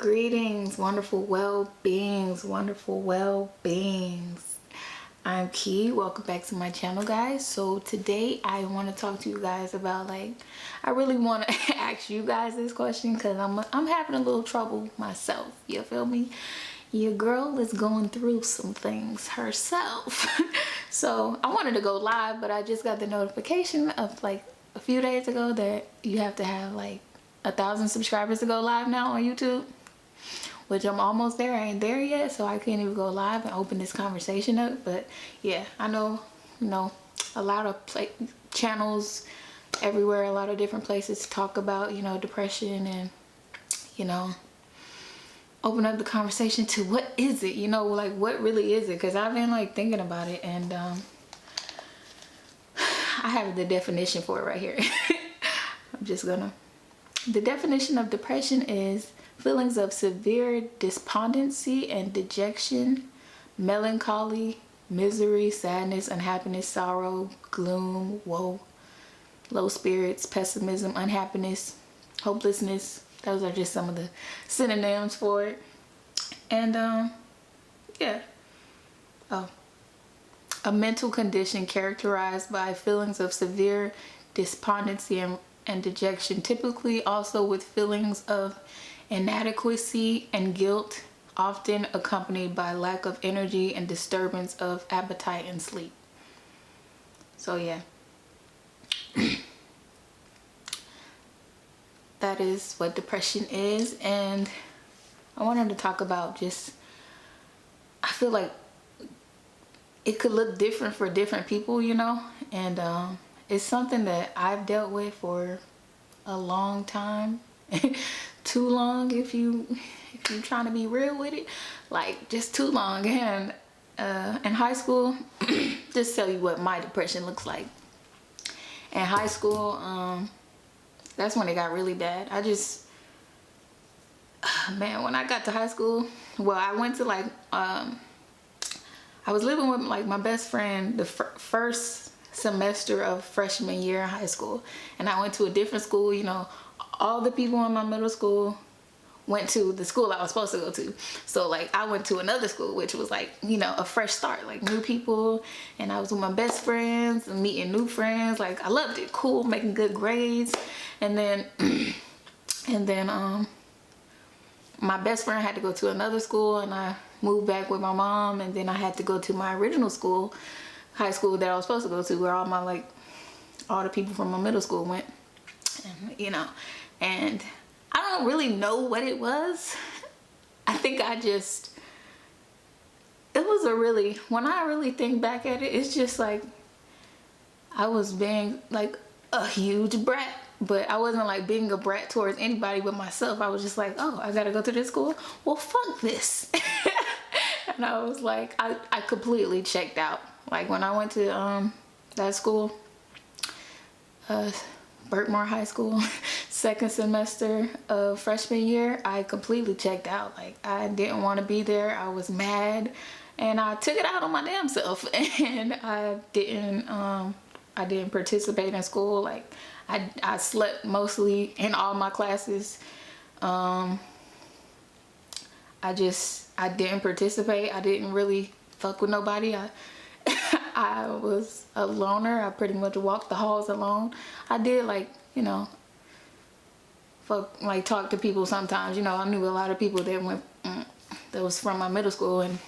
Greetings, wonderful well-beings, wonderful well-beings. I'm Key. Welcome back to my channel, guys. So today I want to talk to you guys about, I really want to ask you guys this question because I'm having a little trouble myself. You feel me? Your girl is going through some things herself. So I wanted to go live, but I just got the notification of a few days ago that you have to have 1,000 subscribers to go live now on YouTube, which I'm almost there. I ain't there yet, so I can't even go live and open this conversation up. But yeah, I know, a lot of channels everywhere, a lot of different places talk about, depression and, open up the conversation to what is it, what really is it? Because I've been thinking about it, and I have the definition for it right here. The definition of depression is feelings of severe despondency and dejection, melancholy, misery, sadness, unhappiness, sorrow, gloom, woe, low spirits, pessimism, unhappiness, hopelessness. Those are just some of the synonyms for it. And yeah. A mental condition characterized by feelings of severe despondency and dejection, typically also with feelings of inadequacy and guilt, often accompanied by lack of energy and disturbance of appetite and sleep. So yeah, that is what depression is. And I wanted to talk about I feel like it could look different for different people, and it's something that I've dealt with for a long time. Too long if you're trying to be real with it, just too long. And in high school, just tell you what my depression looks like. In high school, that's when it got really bad. Man, when I got to high school, well, I went to I was living with my best friend the first semester of freshman year in high school, and I went to a different school. All the people in my middle school went to the school I was supposed to go to, so I went to another school, which was a fresh start, new people, and I was with my best friends and meeting new friends. I loved it. Cool, making good grades. And then my best friend had to go to another school, and I moved back with my mom, and then I had to go to my original school, high school that I was supposed to go to, where all the people from my middle school went. And I don't really know what it was. I think it was when I really think back at it, it's just I was being a huge brat. But I wasn't being a brat towards anybody but myself. I was just oh, I gotta go to this school? Well, fuck this. And I was I completely checked out. When I went to that school, Berkmore High School, second semester of freshman year, I completely checked out. I didn't want to be there. I was mad, and I took it out on my damn self. And I didn't participate in school. I slept mostly in all my classes. I didn't participate. I didn't really fuck with nobody. I was a loner. I pretty much walked the halls alone. I did talk to people sometimes. I knew a lot of people that was from my middle school, and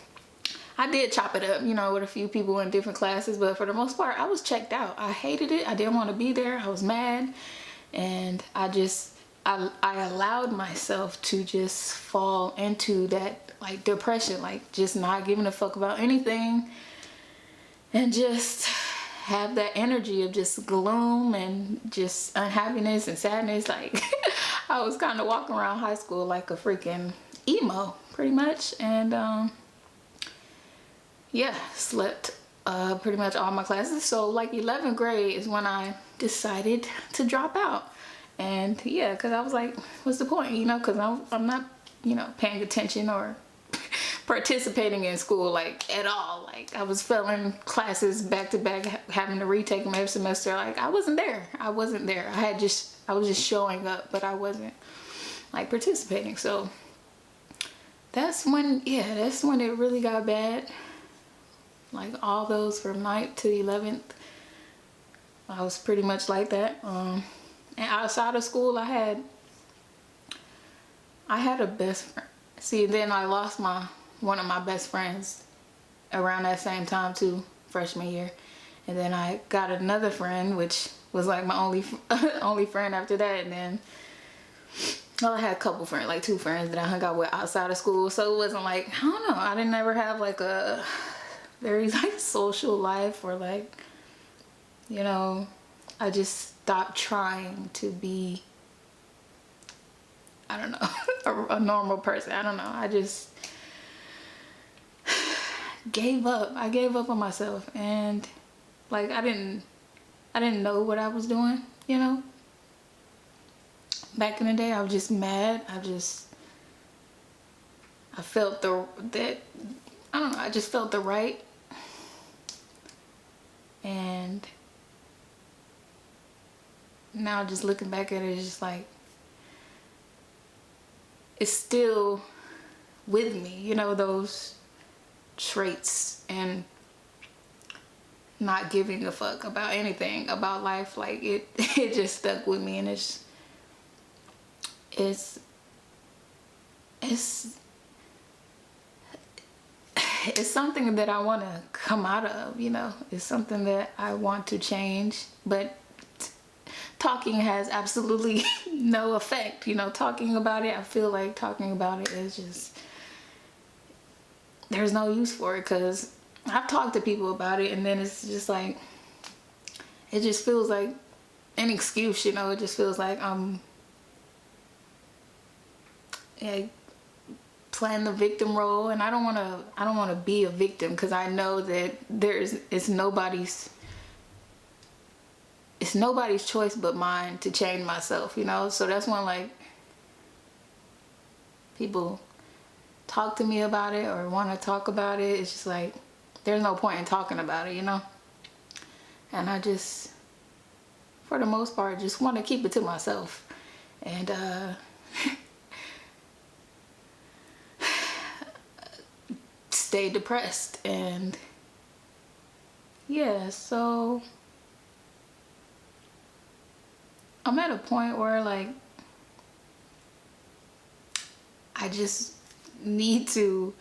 I did chop it up, with a few people in different classes. But for the most part, I was checked out. I hated it. I didn't want to be there. I was mad, and I allowed myself to just fall into that depression, just not giving a fuck about anything, and just have that energy of just gloom and just unhappiness and sadness. I was kind of walking around high school like a freaking emo, pretty much. And yeah, slept pretty much all my classes. So 11th grade is when I decided to drop out. And yeah, because I was what's the point, because I'm not, paying attention or participating in school at all. I was failing classes back to back, having to retake them every semester. I wasn't there. I was just showing up, but I wasn't participating. So that's when it really got bad. Like all those from 9th to 11th, I was pretty much like that. And outside of school, I had a best friend. See, then I lost one of my best friends around that same time too, freshman year. And then I got another friend, which was like my only friend after that. And then, well, I had a couple friends, like 2 friends that I hung out with outside of school. So it wasn't like, I don't know, I didn't ever have like a very like social life, or like, you know, I just stopped trying to be, I don't know, a normal person. I don't know. I just gave up. I gave up on myself, and like I didn't know what I was doing, you know. Back in the day, I was just mad. I felt I don't know, I just felt the right. And now just looking back at it, it's just like, it's still with me, you know, those traits and not giving a fuck about anything, about life. Like it just stuck with me, and it's something that I want to come out of, you know. It's something that I want to change, but talking has absolutely no effect, you know. Talking about it, I feel like talking about it is just, there's no use for it, because I've talked to people about it, and then it's just like, it just feels like an excuse, you know. It just feels like I'm playing the victim role, and I don't want to be a victim, because I know that it's nobody's choice but mine to change myself, you know. So that's when like people talk to me about it or want to talk about it, it's just like there's no point in talking about it, you know. And I just, for the most part, just want to keep it to myself, and stay depressed. And yeah, so I'm at a point where like I just need to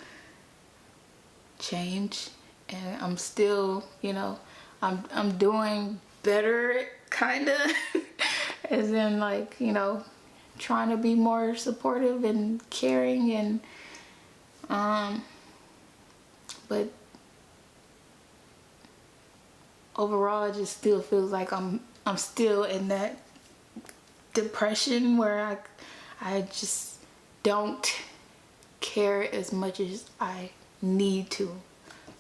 change, and I'm still, you know, I'm doing better, kinda, as in like, you know, trying to be more supportive and caring, and but overall it just still feels like I'm still in that depression where I just don't care as much as I need to.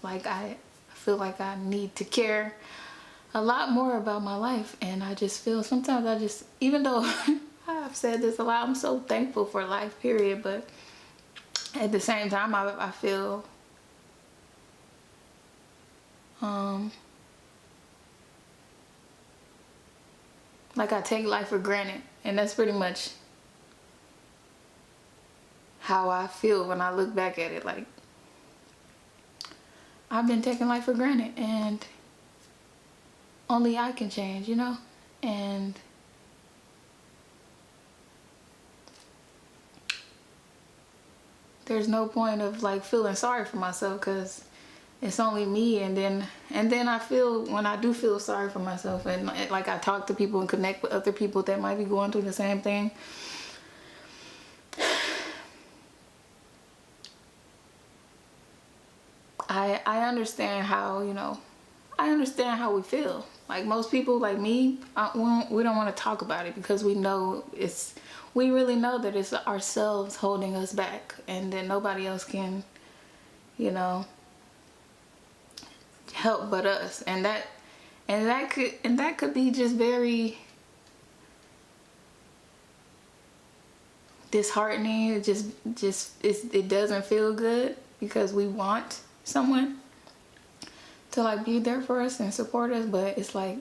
Like I feel like I need to care a lot more about my life, and I just feel sometimes even though I've said this a lot, I'm so thankful for life, period, but at the same time I feel like I take life for granted, and that's pretty much how I feel when I look back at it. Like I've been taking life for granted, and only I can change, you know. And there's no point of like feeling sorry for myself, because it's only me. And then I feel, when I do feel sorry for myself, and like I talk to people and connect with other people that might be going through the same thing, I understand how, you know, I understand how we feel. Like most people, like me, we don't want to talk about it, because we really know that it's ourselves holding us back, and that nobody else can, you know, help but us. And that could be just very disheartening. It doesn't feel good, because we want someone to like be there for us and support us, but it's like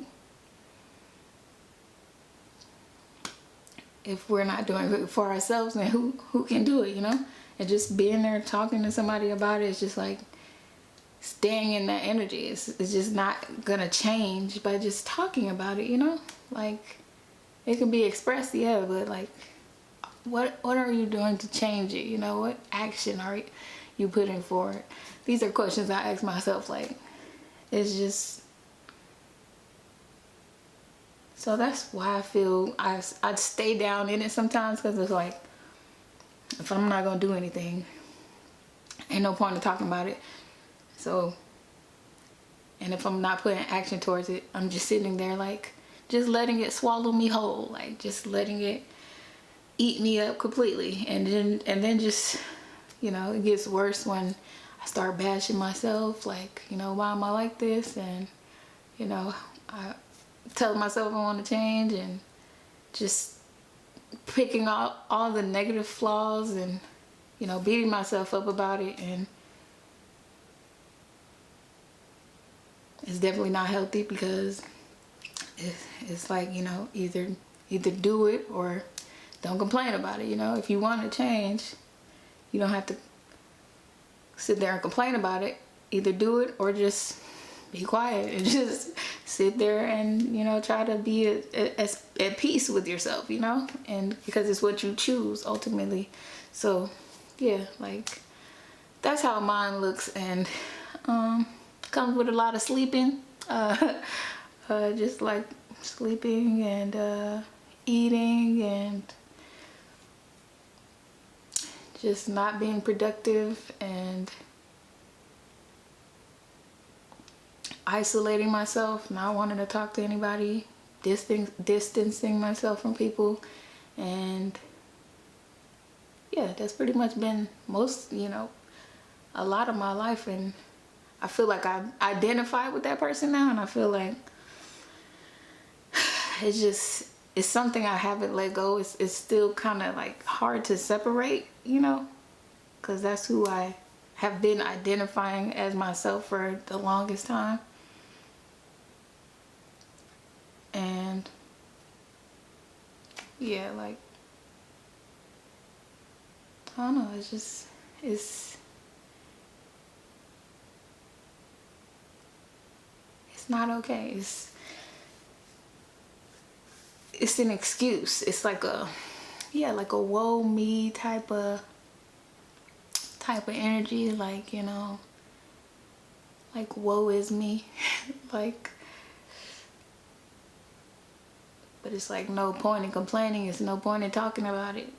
if we're not doing it for ourselves, then who can do it, you know? And just being there talking to somebody about it is just like staying in that energy. It's just not gonna change by just talking about it, you know? Like, it can be expressed, yeah, but like, what are you doing to change it? You know, what action are you putting forward? These are questions I ask myself. Like, it's just, so that's why I feel I'd stay down in it sometimes, because it's like, if I'm not gonna do anything, ain't no point in talking about it. So, and if I'm not putting action towards it, I'm just sitting there like, just letting it swallow me whole, like just letting it eat me up completely. And then just, you know, it gets worse when I start bashing myself, like, you know, why am I like this? And, you know, I tell myself I want to change, and just picking out all the negative flaws and, you know, beating myself up about it. And it's definitely not healthy, because it's like, you know, either do it or don't complain about it. You know, if you want to change, you don't have to sit there and complain about it. Either do it or just be quiet and just sit there and, you know, try to be at peace with yourself, you know, and because it's what you choose ultimately. So yeah, like, that's how mine looks. And comes with a lot of sleeping, just like sleeping and eating and just not being productive and isolating myself, not wanting to talk to anybody, distancing myself from people. And yeah, that's pretty much been most, you know, a lot of my life. And I feel like I identify with that person now, and I feel like it's something I haven't let go. It's still kind of like hard to separate, you know, because that's who I have been identifying as myself for the longest time. And yeah, like, I don't know, it's not okay. It's an excuse. It's like a woe me type of energy, like, you know, like woe is me. Like, but it's like no point in complaining, it's no point in talking about it.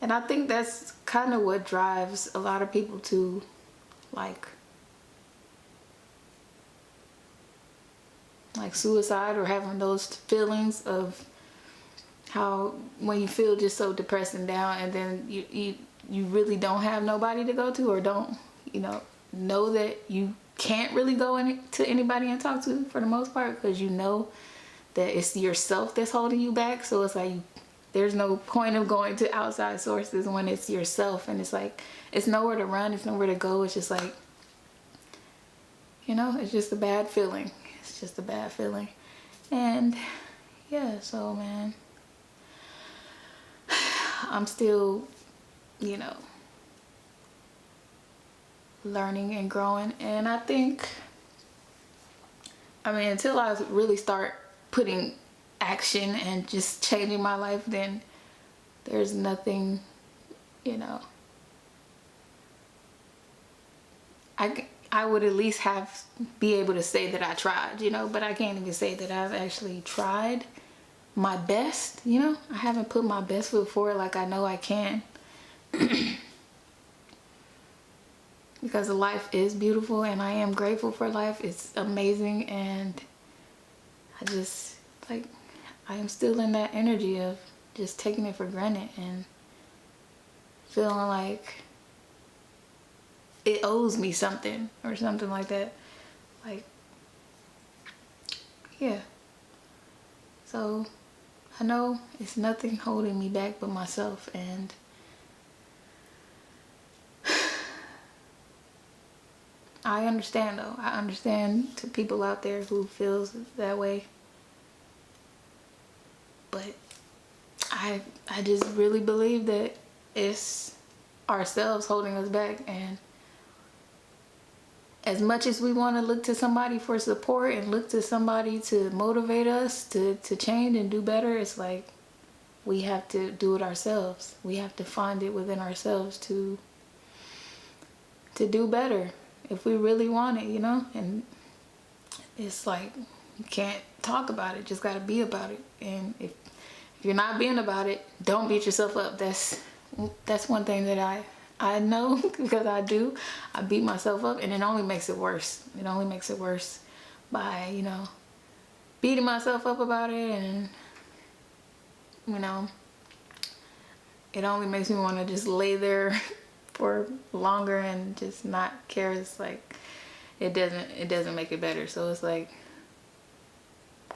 And I think that's kind of what drives a lot of people to like suicide, or having those feelings of how when you feel just so depressed and down, and then you really don't have nobody to go to, or don't, you know that you can't really go to anybody and talk to for the most part, because you know that it's yourself that's holding you back. So it's like there's no point of going to outside sources when it's yourself. And it's like, it's nowhere to run, it's nowhere to go. It's just like, you know, it's just a bad feeling. It's just a bad feeling. And yeah, so man, I'm still, you know, learning and growing. And I think, I mean, until I really start putting action and just changing my life, then there's nothing, you know, I would at least be able to say that I tried, you know, but I can't even say that I've actually tried my best, you know. I haven't put my best foot forward like I know I can. Because life is beautiful, and I am grateful for life. It's amazing, and I just, like, I am still in that energy of just taking it for granted and feeling like it owes me something or something like that. Like, yeah. So I know it's nothing holding me back but myself. And I understand, though. I understand to people out there who feels that way. But I just really believe that it's ourselves holding us back. And as much as we want to look to somebody for support and look to somebody to motivate us to change and do better, it's like we have to do it ourselves. We have to find it within ourselves to do better if we really want it, you know? And it's like you can't talk about it, just gotta be about it. And if you're not being about it, don't beat yourself up. That's one thing that I know because I do. I beat myself up, and it only makes it worse. It only makes it worse by, you know, beating myself up about it. And, you know, it only makes me want to just lay there for longer and just not care. It's like it doesn't make it better. So it's like,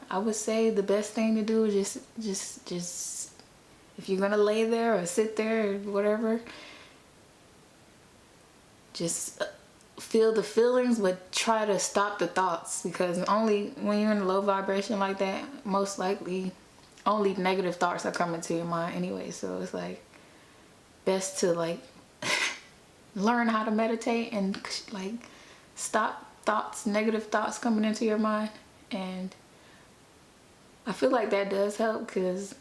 I would say the best thing to do is just if you're gonna lay there or sit there or whatever, just feel the feelings, but try to stop the thoughts, because only when you're in a low vibration like that, most likely only negative thoughts are coming to your mind anyway. So it's like best to like learn how to meditate and like stop negative thoughts coming into your mind. And I feel like that does help, because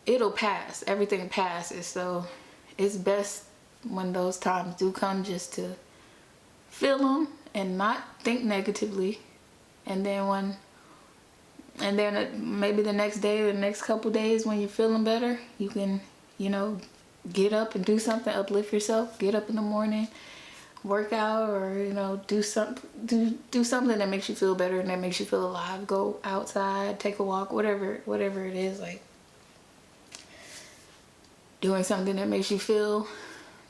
it'll pass. Everything passes. So it's best when those times do come just to feel them and not think negatively. And then maybe the next day or the next couple days when you're feeling better, you can, you know, get up and do something, uplift yourself, get up in the morning, work out, or, you know, do something that makes you feel better and that makes you feel alive. Go outside, take a walk, whatever it is, like doing something that makes you feel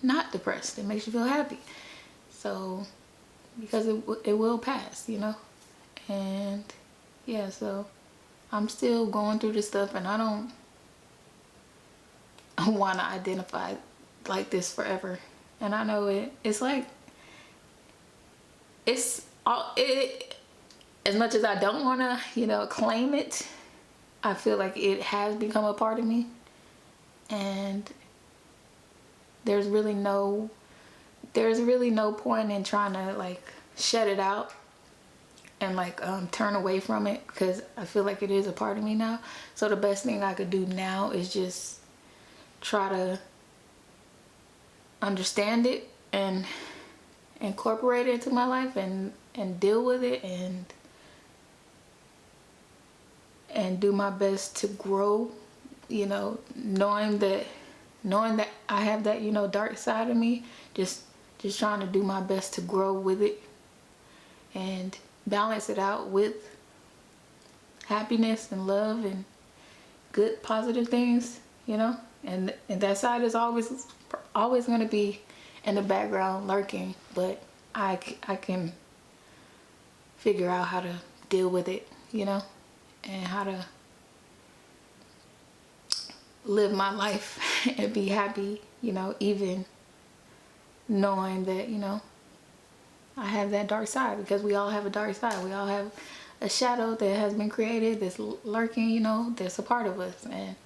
not depressed, that makes you feel happy. So because it will pass, you know. And yeah, so I'm still going through this stuff, and I don't want to identify like this forever. And I know it's like as much as I don't want to, you know, claim it, I feel like it has become a part of me. And there's really no point in trying to like shut it out and like turn away from it, because I feel like it is a part of me now. So the best thing I could do now is just try to understand it and incorporate it into my life and deal with it and do my best to grow, you know, knowing that I have that, you know, dark side of me, just trying to do my best to grow with it and balance it out with happiness and love and good positive things, you know. And that side is always going to be in the background lurking, but I can figure out how to deal with it, you know, and how to live my life and be happy, you know, even knowing that, you know, I have that dark side, because we all have a dark side. We all have a shadow that has been created, that's lurking, you know, that's a part of us. And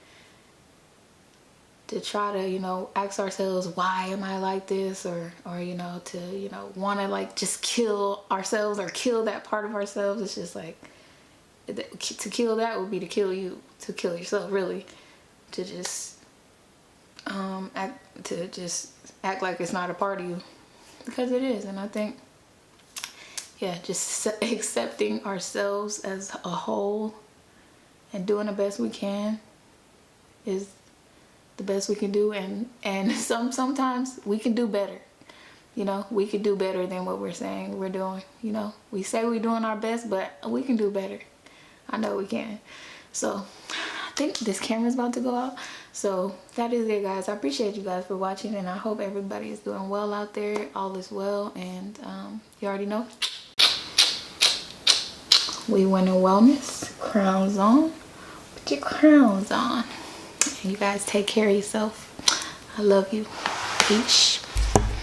to try to, you know, ask ourselves, why am I like this? Or you know, to, you know, want to like just kill ourselves or kill that part of ourselves. It's just like, to kill that would be to kill yourself, really. To just act like it's not a part of you, because it is. And I think, yeah, just accepting ourselves as a whole and doing the best we can is the best we can do. And sometimes we can do better, you know. We could do better than what we're saying we're doing, you know. We say we're doing our best, but we can do better. I know we can. So I think this camera's about to go out. So that is it, guys. I appreciate you guys for watching, and I hope everybody is doing well out there. All is well. And you already know, we win in wellness. Crowns on. Put your crowns on. And you guys take care of yourself. I love you. Peace.